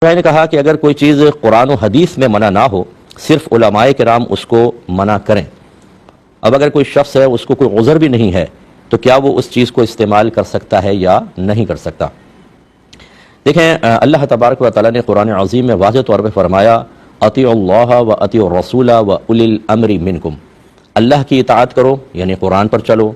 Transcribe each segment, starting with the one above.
میں نے کہا کہ اگر کوئی چیز قرآن و حدیث میں منع نہ ہو، صرف علماء کرام اس کو منع کریں، اب اگر کوئی شخص ہے اس کو کوئی عذر بھی نہیں ہے تو کیا وہ اس چیز کو استعمال کر سکتا ہے یا نہیں کر سکتا؟ دیکھیں، اللہ تبارک و تعالیٰ نے قرآن عظیم میں واضح طور پہ فرمایا اطیعوا اللہ و اطیعوا الرسول و اولی الامر منکم، اللہ کی اطاعت کرو یعنی قرآن پر چلو،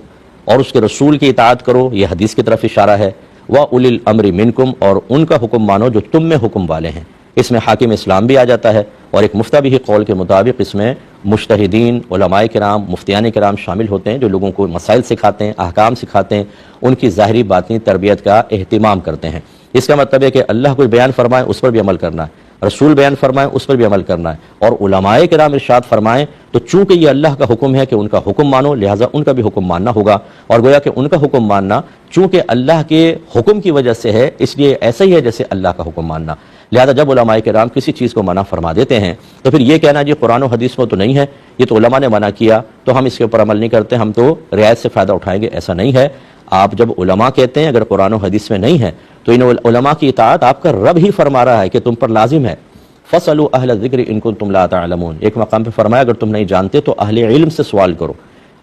اور اس کے رسول کی اطاعت کرو، یہ حدیث کی طرف اشارہ ہے، وَأُولِي الْأَمْرِ مِنْكُمْ، اور ان کا حکم مانو جو تم میں حکم والے ہیں۔ اس میں حاکم اسلام بھی آ جاتا ہے، اور ایک مفتبی قول کے مطابق اس میں مجتہدین، علماء کرام، مفتیان کرام شامل ہوتے ہیں جو لوگوں کو مسائل سکھاتے ہیں، احکام سکھاتے ہیں، ان کی ظاہری باطنی تربیت کا اہتمام کرتے ہیں۔ اس کا مطلب ہے کہ اللہ کوئی بیان فرمائے اس پر بھی عمل کرنا ہے، رسول بیان فرمائیں اس پر بھی عمل کرنا ہے، اور علماء کرام ارشاد فرمائیں تو چونکہ یہ اللہ کا حکم ہے کہ ان کا حکم مانو، لہٰذا ان کا بھی حکم ماننا ہوگا، اور گویا کہ ان کا حکم ماننا چونکہ اللہ کے حکم کی وجہ سے ہے، اس لیے ایسا ہی ہے جیسے اللہ کا حکم ماننا۔ لہذا جب علماء کرام کسی چیز کو منع فرما دیتے ہیں تو پھر یہ کہنا جی قرآن و حدیث میں تو نہیں ہے، یہ تو علماء نے منع کیا تو ہم اس کے اوپر عمل نہیں کرتے، ہم تو رعایت سے فائدہ اٹھائیں گے، ایسا نہیں ہے۔ آپ جب علماء کہتے ہیں اگر قرآن و حدیث میں نہیں ہے تو ان علماء کی اطاعت آپ کا رب ہی فرما رہا ہے کہ تم پر لازم ہے۔ فَاسْأَلُوا أَهْلَ الذِّكْرِ إِن كُنتُمْ لَا تَعْلَمُونَ، ایک مقام پہ فرمایا اگر تم نہیں جانتے تو اہل علم سے سوال کرو۔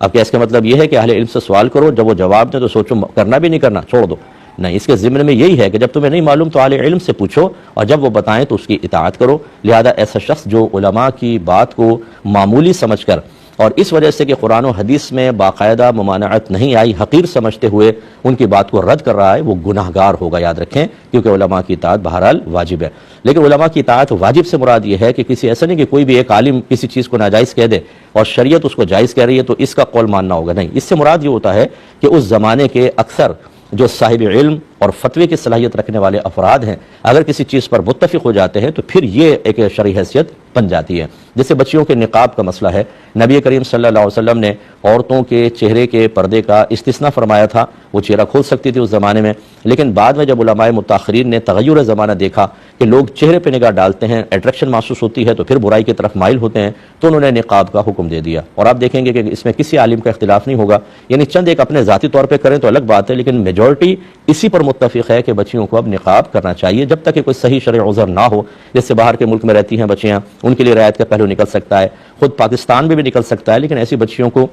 اب کیا اس کا مطلب یہ ہے کہ اہل علم سے سوال کرو، جب وہ جواب دیں تو سوچو کرنا بھی نہیں کرنا چھوڑ دو؟ نہیں، اس کے ضمن میں یہی ہے کہ جب تمہیں نہیں معلوم تو اہل علم سے پوچھو، اور جب وہ بتائیں تو اس کی اطاعت کرو۔ لہذا ایسا شخص جو علماء کی بات کو معمولی سمجھ کر اور اس وجہ سے کہ قرآن و حدیث میں باقاعدہ ممانعت نہیں آئی حقیر سمجھتے ہوئے ان کی بات کو رد کر رہا ہے، وہ گناہ گار ہوگا، یاد رکھیں، کیونکہ علماء کی اطاعت بہرحال واجب ہے۔ لیکن علماء کی اطاعت واجب سے مراد یہ ہے کہ کسی ایسا نہیں کہ کوئی بھی ایک عالم کسی چیز کو ناجائز کہہ دے اور شریعت اس کو جائز کہہ رہی ہے تو اس کا قول ماننا ہوگا، نہیں۔ اس سے مراد یہ ہوتا ہے کہ اس زمانے کے اکثر جو صاحب علم اور فتوے کی صلاحیت رکھنے والے افراد ہیں اگر کسی چیز پر متفق ہو جاتے ہیں تو پھر یہ ایک شرعی حیثیت بن جاتی ہے۔ جیسے بچیوں کے نقاب کا مسئلہ ہے، نبی کریم صلی اللہ علیہ وسلم نے عورتوں کے چہرے کے پردے کا استثناء فرمایا تھا، وہ چہرہ کھول سکتی تھی اس زمانے میں، لیکن بعد میں جب علماء متاخرین نے تغیر زمانہ دیکھا کہ لوگ چہرے پہ نگاہ ڈالتے ہیں، اٹریکشن محسوس ہوتی ہے تو پھر برائی کی طرف مائل ہوتے ہیں، تو انہوں نے نقاب کا حکم دے دیا۔ اور آپ دیکھیں گے کہ اس میں کسی عالم کا اختلاف نہیں ہوگا، یعنی چند ایک اپنے ذاتی طور پہ کریں تو الگ بات ہے، لیکن میجورٹی اسی پر متفق ہے کہ بچیوں کو اب نقاب کرنا چاہیے جب تک کہ کوئی صحیح شرعی عذر نہ ہو۔ جس سے باہر کے ملک میں رہتی ہیں بچیاں، ان کے لیے رعایت کا پہلو نکل سکتا ہے، خود پاکستان میں بھی نکل سکتا ہے، لیکن ایسی بچیوں کو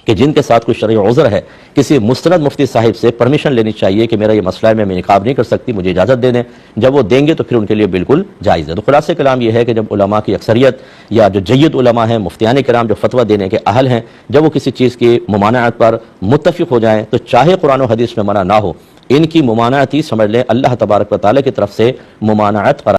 کہ جن کے ساتھ کوئی شرعی عذر ہے کسی مستند مفتی صاحب سے پرمیشن لینی چاہیے کہ میرا یہ مسئلہ ہے، میں نقاب نہیں کر سکتی، مجھے اجازت دے دیں۔ جب وہ دیں گے تو پھر ان کے لیے بالکل جائز ہے۔ تو خلاصہ کلام یہ ہے کہ جب علماء کی اکثریت یا جو جید علماء ہیں، مفتیان کرام جو فتویٰ دینے کے اہل ہیں، جب وہ کسی چیز کی ممانعت پر متفق ہو جائیں تو چاہے قرآن و حدیث میں منع نہ ہو، ان کی ممانعت ہی سمجھ لیں اللہ تبارک و تعالیٰ کی طرف سے ممانعت